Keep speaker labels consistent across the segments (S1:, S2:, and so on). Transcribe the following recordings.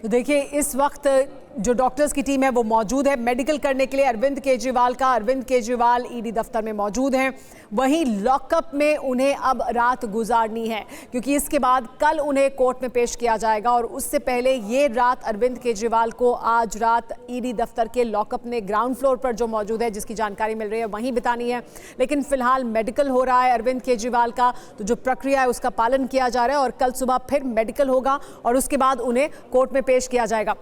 S1: तो देखिए, इस वक्त जो डॉक्टर्स की टीम है वो मौजूद है मेडिकल करने के लिए अरविंद केजरीवाल का। अरविंद केजरीवाल ईडी दफ्तर में मौजूद हैं, वहीं लॉकअप में उन्हें अब रात गुजारनी है क्योंकि इसके बाद कल उन्हें कोर्ट में पेश किया जाएगा और उससे पहले ये रात अरविंद केजरीवाल को आज रात ईडी दफ्तर के लॉकअप में ग्राउंड फ्लोर पर जो मौजूद है, जिसकी जानकारी मिल रही है, वहीं बितानी है। लेकिन फिलहाल मेडिकल हो रहा है अरविंद केजरीवाल का, तो जो प्रक्रिया है उसका पालन किया जा रहा है और कल सुबह फिर मेडिकल होगा और उसके बाद उन्हें कोर्ट में पेश किया जाएगा।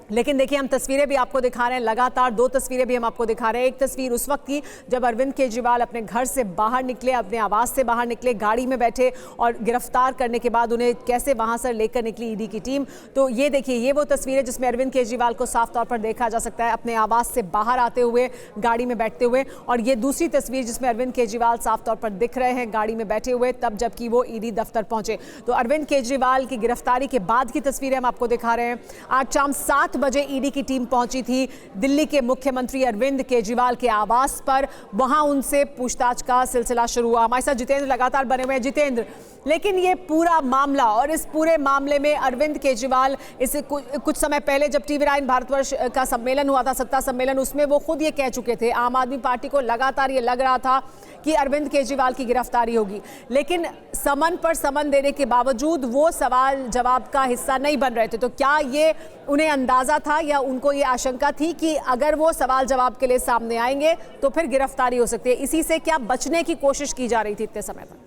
S1: लेकिन देखिए, हम तस्वीरें भी आपको दिखा रहे हैं, लगातार दो तस्वीरें भी हम आपको दिखा रहे हैं। एक तस्वीर उस वक्त की जब अरविंद केजरीवाल अपने घर से बाहर निकले, अपने आवास से बाहर निकले, गाड़ी में बैठे और गिरफ्तार करने के बाद उन्हें कैसे वहां से लेकर निकली ईडी की टीम। तो ये देखिए, ये वो तस्वीर है जिसमें अरविंद केजरीवाल को साफ तौर पर देखा जा सकता है अपने आवास से बाहर आते हुए, गाड़ी में बैठते हुए। और ये दूसरी तस्वीर जिसमें अरविंद केजरीवाल साफ तौर पर दिख रहे हैं गाड़ी में बैठे हुए, तब जबकि वो ईडी दफ्तर पहुंचे। तो अरविंद केजरीवाल की गिरफ्तारी के बाद की तस्वीरें हम आपको दिखा रहे हैं। आज शाम 7 बजे ईडी की टीम पहुंची थी दिल्ली के मुख्यमंत्री अरविंद केजरीवाल के आवास पर। वहां उनसे पूछताछ का सिलसिला शुरू हुआ। हमारे साथ जितेंद्र लगातार बने हुए हैं। जितेंद्र, लेकिन ये पूरा मामला और इस पूरे मामले में अरविंद केजरीवाल इससे कुछ समय पहले जब टीवी 9 भारतवर्ष का सम्मेलन हुआ था, सत्ता सम्मेलन, उसमें वो खुद ये कह चुके थे, आम आदमी पार्टी को लगातार ये लग रहा था कि अरविंद केजरीवाल की गिरफ्तारी होगी, लेकिन समन पर समन देने के बावजूद वो सवाल जवाब का हिस्सा नहीं बन रहे थे। तो क्या ये उन्हें अंदाजा था या उनको ये आशंका थी कि अगर वो सवाल जवाब के लिए सामने आएंगे तो फिर गिरफ्तारी हो सकती है? इसी से क्या बचने की कोशिश की जा रही थी इतने समय तक?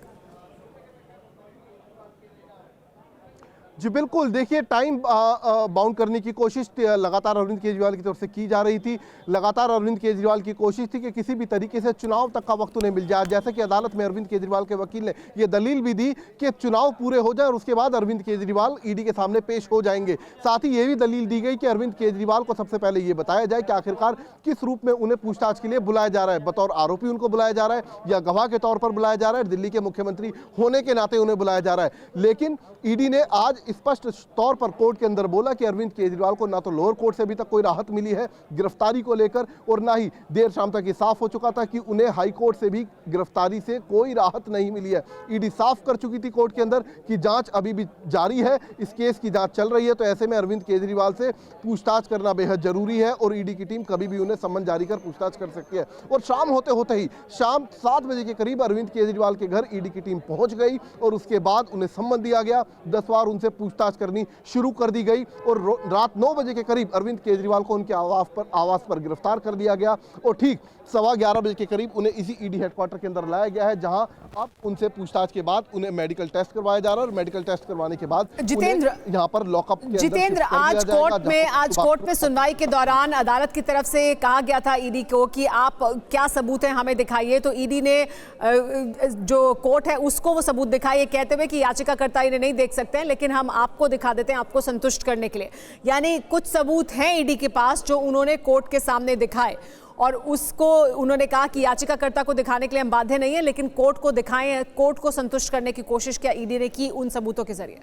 S2: जी बिल्कुल, देखिए, टाइम बाउंड करने की कोशिश लगातार अरविंद केजरीवाल की तरफ से की जा रही थी। लगातार अरविंद केजरीवाल की कोशिश थी कि किसी भी तरीके से चुनाव तक का वक्त उन्हें मिल जाए। जैसे कि अदालत में अरविंद केजरीवाल के वकील ने यह दलील भी दी कि चुनाव पूरे हो जाए और उसके बाद अरविंद केजरीवाल ईडी के सामने पेश हो जाएंगे। साथ ही ये भी दलील दी गई कि अरविंद केजरीवाल को सबसे पहले ये बताया जाए कि आखिरकार किस रूप में उन्हें पूछताछ के लिए बुलाया जा रहा है। बतौर आरोपी उनको बुलाया जा रहा है या गवाह के तौर पर बुलाया जा रहा है, दिल्ली के मुख्यमंत्री होने के नाते उन्हें बुलाया जा रहा है। लेकिन ईडी ने आज स्पष्ट तौर पर कोर्ट के अंदर बोला कि अरविंद केजरीवाल को ना तो लोअर कोर्ट से अभी तक कोई राहत मिली है गिरफ्तारी को लेकर, और ना ही देर शाम तक ये साफ हो चुका था कि उन्हें हाई कोर्ट से भी गिरफ्तारी से कोई राहत नहीं मिली है। ईडी साफ कर चुकी थी कोर्ट के अंदर कि जांच अभी भी जारी है, इस केस की जांच चल रही है। तो ऐसे में अरविंद केजरीवाल से पूछताछ करना बेहद जरूरी है और ईडी की टीम कभी भी उन्हें सम्मन जारी कर पूछताछ कर सकती है। और शाम होते होते ही शाम 7 बजे के करीब अरविंद केजरीवाल के घर ईडी की टीम पहुंच गई और उसके बाद उन्हें सम्मन दिया गया। 10 बार उनसे पूछताछ करनी शुरू कर दी गई और रात 9 बजे के करीब अरविंद केजरीवाल को उनके आवास पर गिरफ्तार कर दिया गया और ठीक 11:15 बजे के करीब उन्हें इसी ईडी हेडक्वार्टर के अंदर लाया गया है, जहां अब उनसे पूछताछ के बाद उन्हें मेडिकल टेस्ट करवाया जा रहा है और मेडिकल टेस्ट करवाने के बाद
S1: जितेंद्र,
S2: यहां पर लॉकअप के
S1: जितेंद्र, आज कोर्ट में सुनवाई के दौरान अदालत की तरफ से कहा गया था ईडी को कि आप क्या सबूत हैं हमें दिखाइए। तो ईडी ने जो कोर्ट है उसको वो सबूत दिखाए, कहते हुए कि याचिकाकर्ता इन्हें नहीं देख सकते हैं, लेकिन हम आपको दिखा देते हैं आपको संतुष्ट करने के लिए। यानी कुछ सबूत हैं ईडी के पास जो उन्होंने कोर्ट के सामने दिखाए और उसको उन्होंने कहा कि याचिकाकर्ता को दिखाने के लिए हम बाध्य नहीं है, लेकिन कोर्ट को दिखाएं, कोर्ट को संतुष्ट करने की कोशिश क्या ईडी ने की उन सबूतों के जरिए?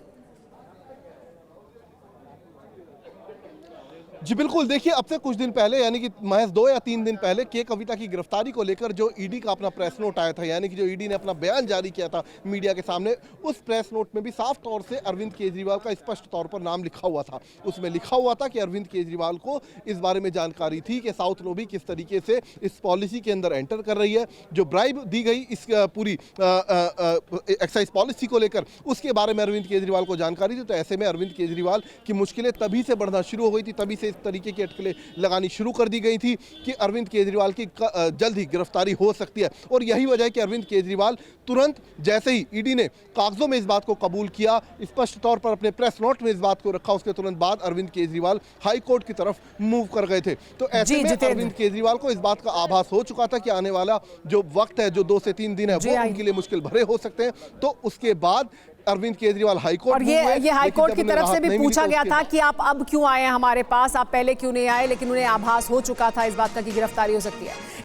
S2: जी बिल्कुल, देखिए, अब से कुछ दिन पहले यानी कि महज 2 या 3 दिन पहले के कविता की गिरफ्तारी को लेकर जो ईडी का अपना प्रेस नोट आया था, यानी कि जो ईडी ने अपना बयान जारी किया था मीडिया के सामने, उस प्रेस नोट में भी साफ तौर से अरविंद केजरीवाल का स्पष्ट तौर पर नाम लिखा हुआ था। उसमें लिखा हुआ था कि अरविंद केजरीवाल को इस बारे में जानकारी थी कि साउथ लोबी किस तरीके से इस पॉलिसी के अंदर एंटर कर रही है, जो ब्राइब दी गई इस पूरी एक्साइज पॉलिसी को लेकर, उसके बारे में अरविंद केजरीवाल को जानकारी थी। तो ऐसे में अरविंद केजरीवाल की मुश्किलें तभी से बढ़ना शुरू हो गई थी, तभी से इस तरीके की अटकलें लगानी शुरू कर दी गई थी कि अरविंद केजरीवाल की जल्द ही गिरफ्तारी हो सकती है। और यही वजह है कि अरविंद केजरीवाल तुरंत जैसे ही ईडी ने कागजों में इस बात को कबूल किया, स्पष्ट तौर पर अपने प्रेस नोट में इस बात को रखा, उसके तुरंत बाद अरविंद केजरीवाल हाई कोर्ट की तरफ मूव कर गए थे। तो ऐसे में अरविंद केजरीवाल को इस बात का आभास हो चुका था कि आने वाला जो वक्त है, जो 2 से 3 दिन है, वो उनके लिए मुश्किल भरे हो सकते हैं। तो उसके बाद अरविंद केजरीवाल हाईकोर्ट,
S1: और ये हाईकोर्ट की तरफ से भी पूछा गया था कि आप अब क्यों आए हमारे पास, आप पहले क्यों नहीं आए, लेकिन उन्हें आभास हो चुका था इस बात का कि गिरफ्तारी हो सकती है।